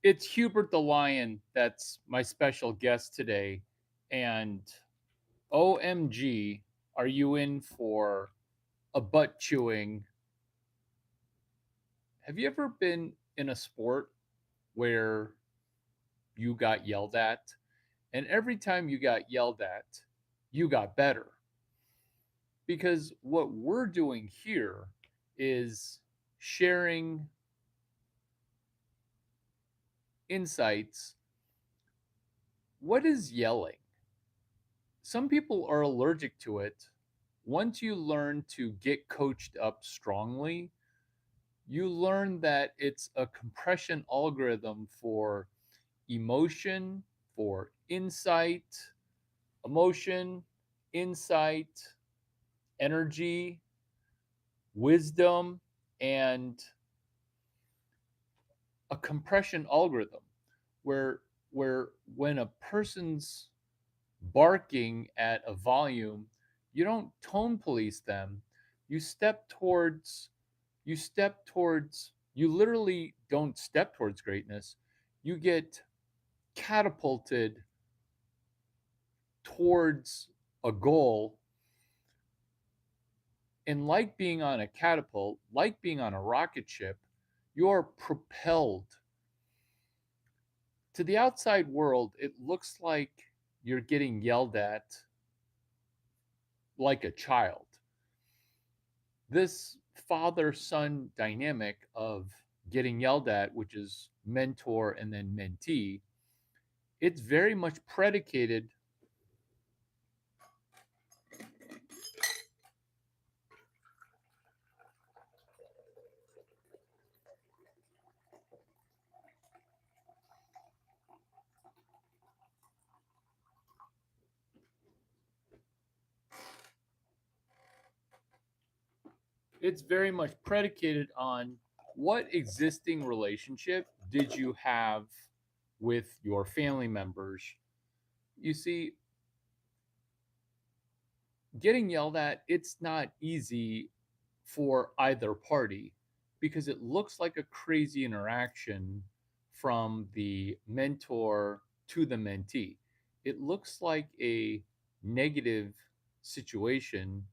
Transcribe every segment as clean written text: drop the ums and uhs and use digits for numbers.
It's Hubert the Lion that's my special guest today. And OMG, are you in for a butt chewing? Have you ever been in a sport where you got yelled at? And every time you got yelled at, you got better. Because what we're doing here is sharing insights. What is yelling? Some people are allergic to it. Once you learn to get coached up strongly, you learn that it's a compression algorithm for emotion, for emotion, insight, energy, wisdom, and a compression algorithm where where when a person's barking at a volume, you don't tone police them. You step towards you literally don't step towards greatness. You get catapulted towards a goal, and like being on a catapult, like being on a rocket ship, you are propelled to the outside world. It looks like you're getting yelled at like a child. This father son dynamic of getting yelled at, which is mentor and then mentee, it's very much predicated. It's very much predicated on what existing relationship did you have with your family members. You see, getting yelled at, it's not easy for either party because it looks like a crazy interaction from the mentor to the mentee. It looks like a negative situation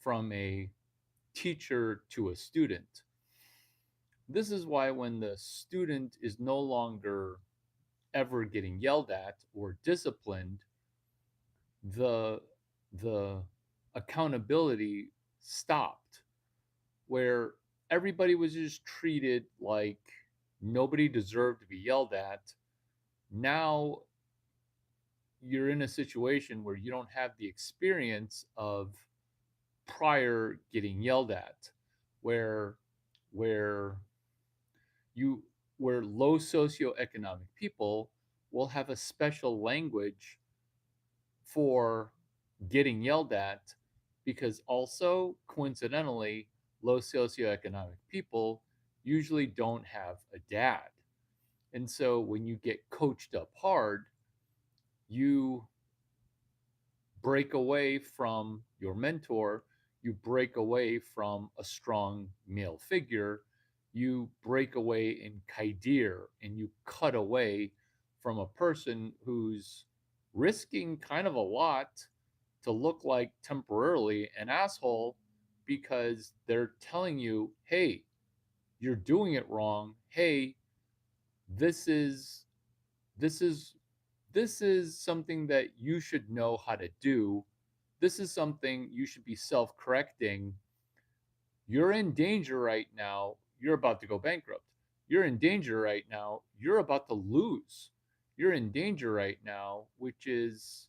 from a teacher to a student. This is why when the student is no longer ever getting yelled at or disciplined, the the accountability stopped, where everybody was just treated like nobody deserved to be yelled at. Now you're in a situation where you don't have the experience of prior getting yelled at, where where you where low socioeconomic people will have a special language for getting yelled at, because also coincidentally low socioeconomic people usually don't have a dad. And so when you get coached up hard, you break away from your mentor, you break away from a strong male figure, you break away in kaidir, and you cut away from a person who's risking kind of a lot to look like temporarily an asshole because they're telling you, hey, you're doing it wrong. Hey, this is this is this is something that you should know how to do. This is something you should be self-correcting. You're in danger right now. You're about to go bankrupt. You're in danger right now. You're about to lose. You're in danger right now, which is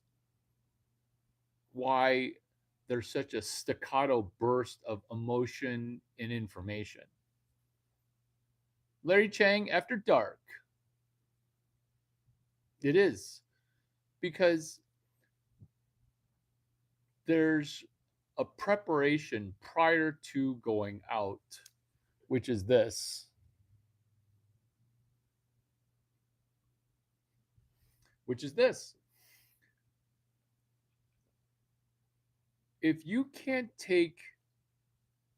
why there's such a staccato burst of emotion and information. Larry Chang After Dark. It is because there's a preparation prior to going out, which is this, which is this. If you can't take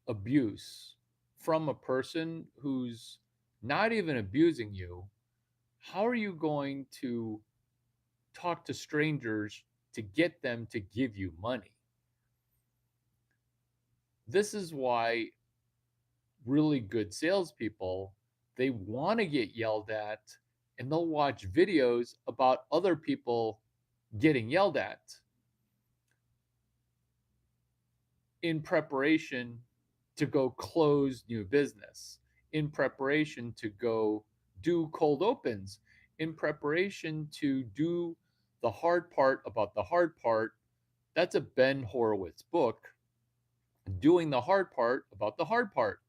abuse from a person who's not even abusing you, how are you going to talk to strangers to get them to give you money? This is why really good salespeople, they want to get yelled at, and they'll watch videos about other people getting yelled at in preparation to go close new business, in preparation to go do cold opens, in preparation to do the hard part about the hard part. That's a Ben Horowitz book, Doing the Hard Part About the Hard Part.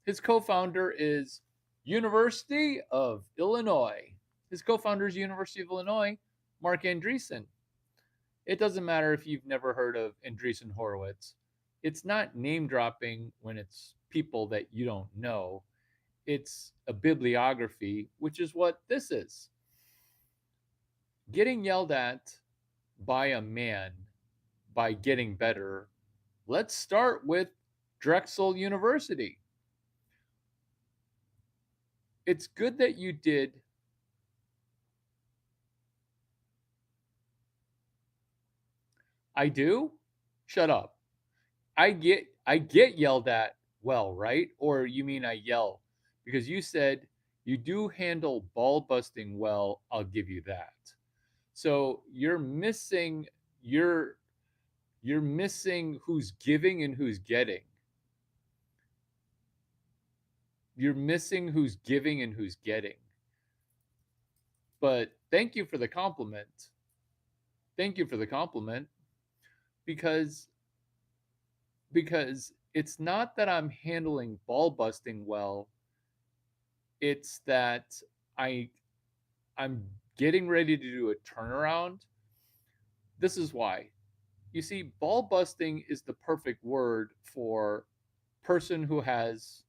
His co-founder is University of Illinois. His co-founder is University of Illinois, Mark Andreessen. It doesn't matter if you've never heard of Andreessen Horowitz. It's not name dropping when it's people that you don't know. It's a bibliography, which is what this is. Getting yelled at by a man by getting better. Let's start with Drexel University. It's good that you did. I do? Shut up. I get yelled at well, right? Or you mean I yell? Because you said you do handle ball busting well, I'll give you that. So you're you're missing who's giving and who's getting. You're missing who's giving and who's getting. But thank you for the compliment. Thank you for the compliment because it's not that I'm handling ball busting well, it's that I I'm getting ready to do a turnaround. This is why. You see, ball busting is the perfect word for person who has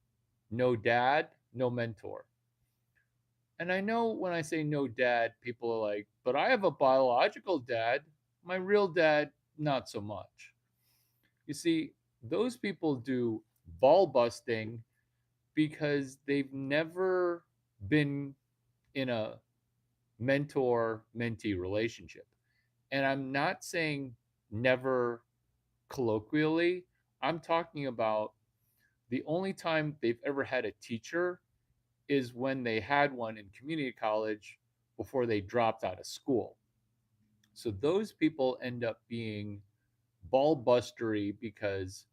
no dad, no mentor. And I know when I say no dad, people are like, but I have a biological dad. My real dad, not so much. You see, those people do ball busting because they've never been in a mentor mentee relationship. And I'm not saying never colloquially, I'm talking about the only time they've ever had a teacher is when they had one in community college before they dropped out of school. So those people end up being ball bustery because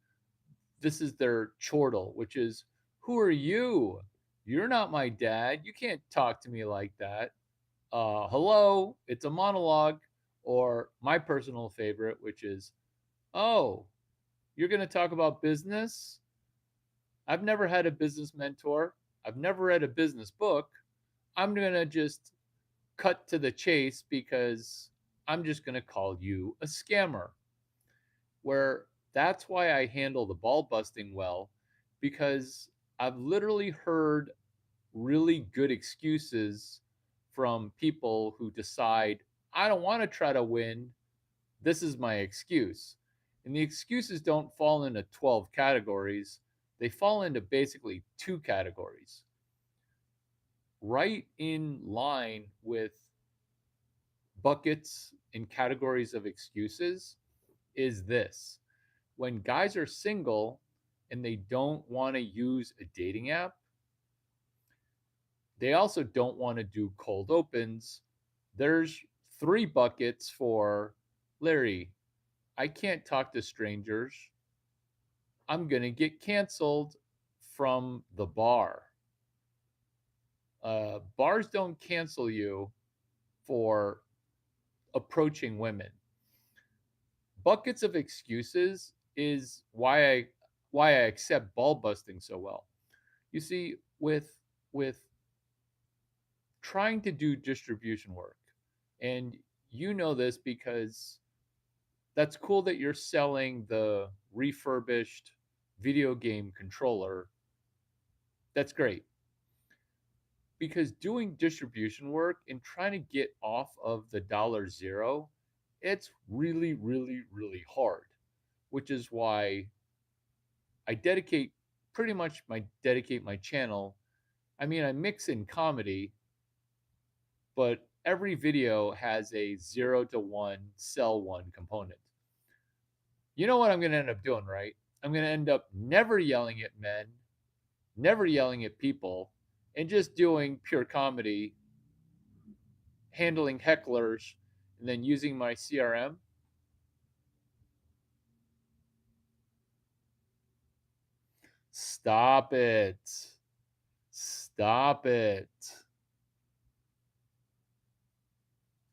this is their chortle, which is, who are you? You're not my dad. You can't talk to me like that. Hello, it's a monologue. Or my personal favorite, which is, oh, you're going to talk about business? I've never had a business mentor. I've never read a business book. I'm going to just cut to the chase because I'm just going to call you a scammer. Where that's why I handle the ball busting well, because I've literally heard really good excuses from people who decide, I don't want to try to win. This is my excuse. And the excuses don't fall into 12 categories, they fall into basically two categories. Right in line with buckets and categories of excuses is this: when guys are single and they don't want to use a dating app, they also don't want to do cold opens. There's three buckets for Larry. I can't talk to strangers. I'm going to get canceled from the bar. Bars don't cancel you for approaching women. Buckets of excuses is why I accept ball busting so well. You see, with trying to do distribution work, and you know this because that's cool that you're selling the refurbished video game controller. That's great. Because doing distribution work and trying to get off of the $0, it's really, really, really hard, which is why I dedicate my channel. I mean, I mix in comedy, but every video has a 0 to 1 sell 1 component. You know what I'm going to end up doing, right? I'm going to end up never yelling at men, never yelling at people, and just doing pure comedy, handling hecklers, and then using my CRM. Stop it. Stop it.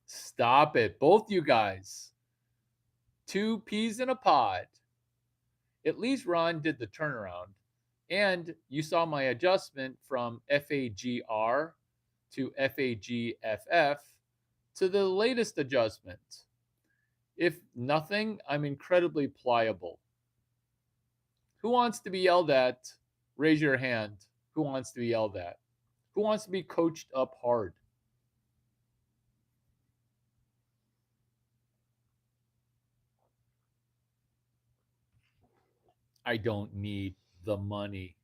Stop it. Both you guys. Two peas in a pod. At least Ron did the turnaround. And you saw my adjustment from FAGR to FAGFF to the latest adjustment. If nothing, I'm incredibly pliable. Who wants to be yelled at? Raise your hand. Who wants to be yelled at? Who wants to be coached up hard? I don't need the money.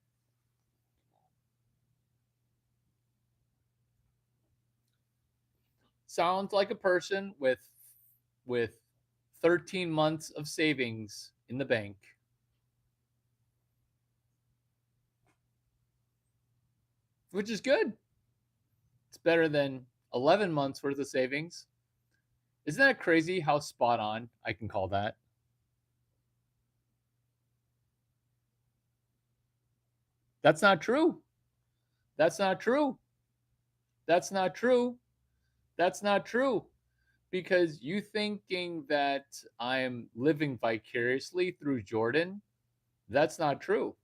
Sounds like a person with 13 months of savings in the bank. Which is good. It's better than 11 months worth of savings. Isn't that crazy how spot on I can call that? That's not true. That's not true. That's not true. That's not true. Because you thinking that I'm living vicariously through Jordan, that's not true.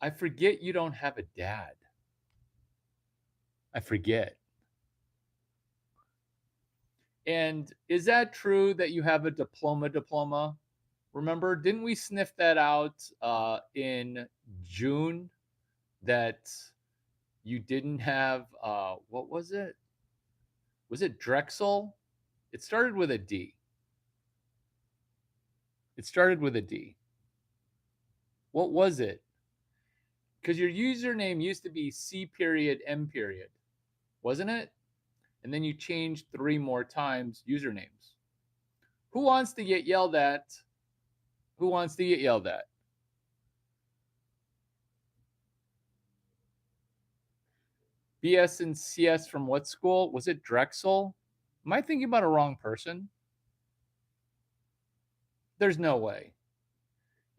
I forget you don't have a dad. I forget. And is that true that you have a diploma? Remember, didn't we sniff that out in June that you didn't have, what was it? Was it Drexel? It started with a D. It started with a D. What was it? Because your username used to be C period M period, wasn't it? And then you changed 3 more times usernames. Who wants to get yelled at? Who wants to get yelled at? BS and CS from what school? Was it Drexel? Am I thinking about a wrong person? There's no way.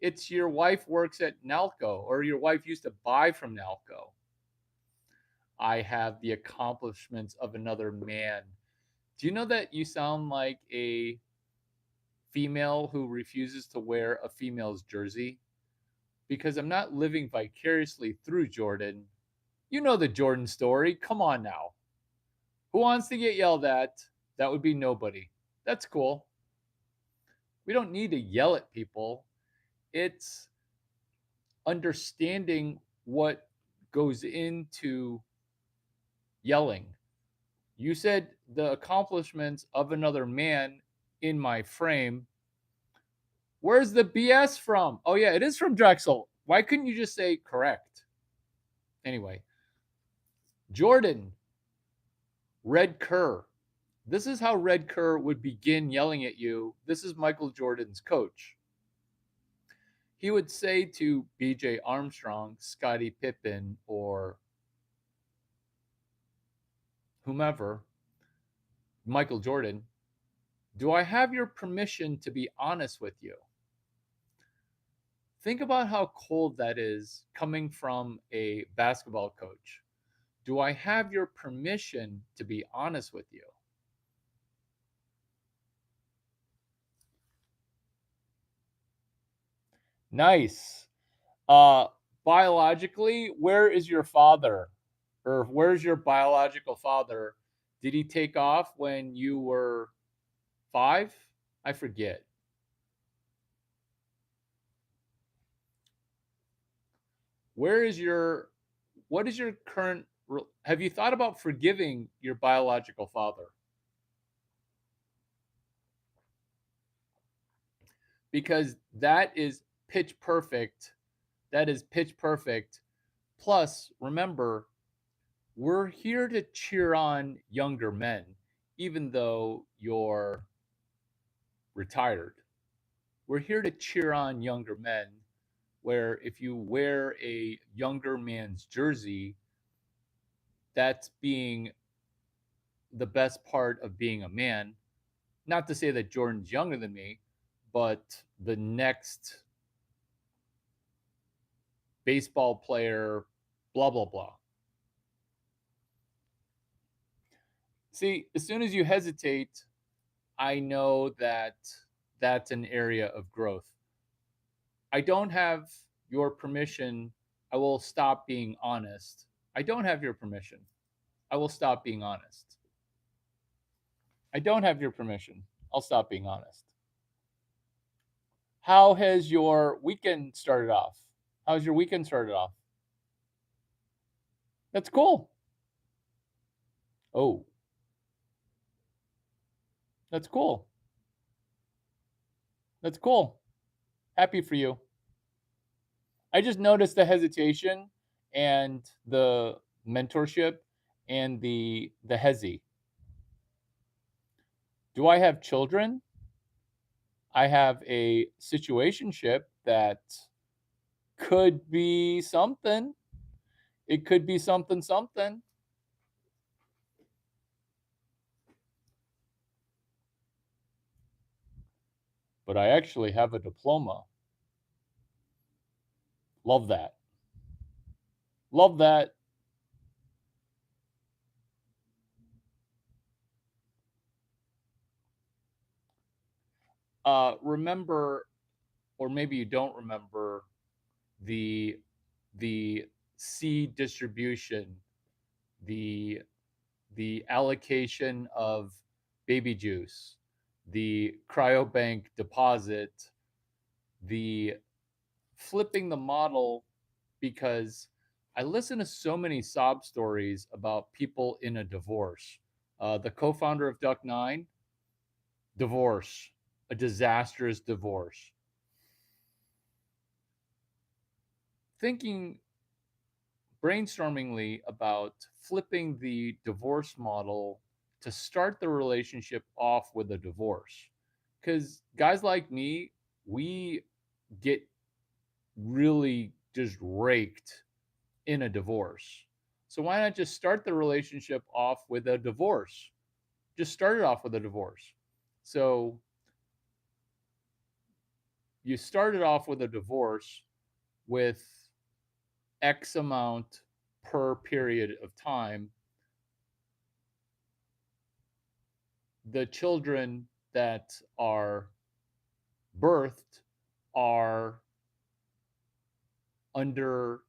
It's your wife works at Nalco, or your wife used to buy from Nalco. I have the accomplishments of another man. Do you know that you sound like a female who refuses to wear a female's jersey? Because I'm not living vicariously through Jordan. You know the Jordan story. Come on now. Who wants to get yelled at? That would be nobody. That's cool. We don't need to yell at people. It's understanding what goes into yelling. You said the accomplishments of another man in my frame. Where's the BS from? Oh, yeah, it is from Drexel. Why couldn't you just say correct? Anyway, Jordan, Red Kerr. This is how Red Kerr would begin yelling at you. This is Michael Jordan's coach. He would say to BJ Armstrong, Scottie Pippen, or whomever, Michael Jordan, do I have your permission to be honest with you? Think about how cold that is coming from a basketball coach. Do I have your permission to be honest with you? Nice. Biologically, where is your father? Or where's your biological father? Did he take off when you were 5? I forget. Where is your what is your current have you thought about forgiving your biological father? Because that is pitch perfect. That is pitch perfect. Plus, remember, we're here to cheer on younger men, even though you're retired. We're here to cheer on younger men, where if you wear a younger man's jersey, that's being the best part of being a man. Not to say that Jordan's younger than me, but the next baseball player, blah, blah, blah. See, as soon as you hesitate, I know that that's an area of growth. I don't have your permission. I will stop being honest. I don't have your permission. I will stop being honest. I don't have your permission. I'll stop being honest. How has your weekend started off? How's your weekend started off? That's cool. Oh, that's cool. That's cool. Happy for you. I just noticed the hesitation and the mentorship and the hezi. Do I have children? I have a situationship that could be something. It could be something something. But I actually have a diploma. Love that. Love that. Remember, or maybe you don't remember the the seed distribution, the the allocation of baby juice, the cryobank deposit, the flipping the model, because I listen to so many sob stories about people in a divorce. The co-founder of Duck Nine, divorce, a disastrous divorce. Thinking brainstormingly about flipping the divorce model to start the relationship off with a divorce. Because guys like me, we get really just raked in a divorce. So why not just start the relationship off with a divorce? Just start it off with a divorce. So you started off with a divorce with X amount per period of time. The children that are birthed are under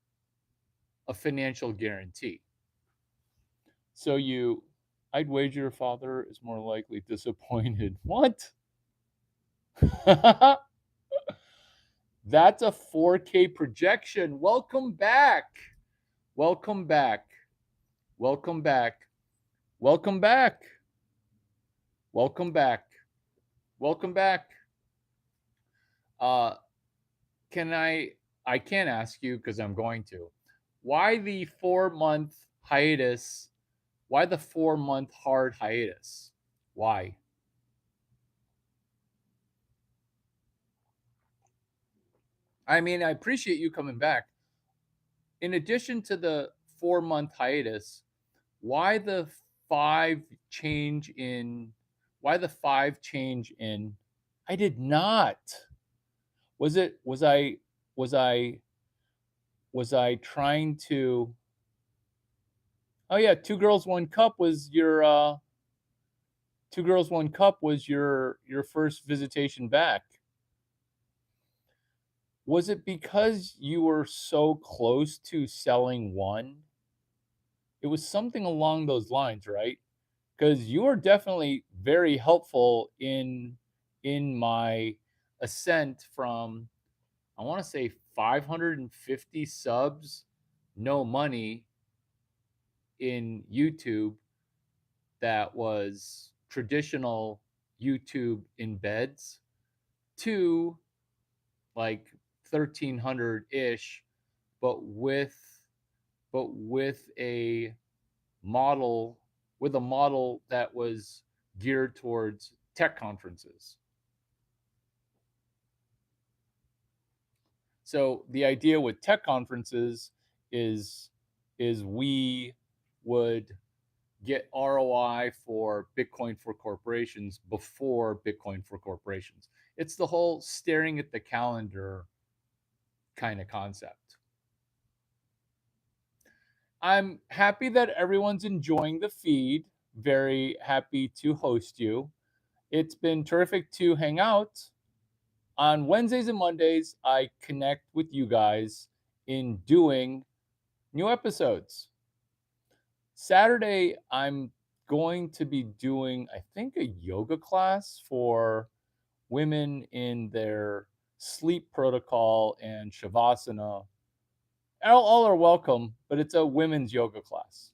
a financial guarantee. So I'd wager your father is more likely disappointed. What? That's a 4K projection. Welcome back. Welcome back. Welcome back. Welcome back. Welcome back. Welcome back. Uh, can I can't ask you because I'm going to. Why the 4 month hiatus? Why the 4 month hard hiatus? Why? I mean, I appreciate you coming back. In addition to the 4 month hiatus, why the five change in? Why the five change in? I did not. Was it? Was I? Was I trying to? Oh yeah, two girls, one cup was your. Two girls, one cup was your first visitation back. Was it because you were so close to selling one? It was something along those lines, right? Because you are definitely very helpful in my ascent from, I want to say, 550 subs, no money in YouTube. That was traditional YouTube embeds, to like 1,300 ish, but with a model with a model that was geared towards tech conferences. So the idea with tech conferences is is we would get ROI for Bitcoin for corporations before Bitcoin for corporations. It's the whole staring at the calendar kind of concept. I'm happy that everyone's enjoying the feed. Very happy to host you. It's been terrific to hang out. On Wednesdays and Mondays, I connect with you guys in doing new episodes. Saturday, I'm going to be doing, I think, a yoga class for women in their sleep protocol and Shavasana. All are welcome, but it's a women's yoga class.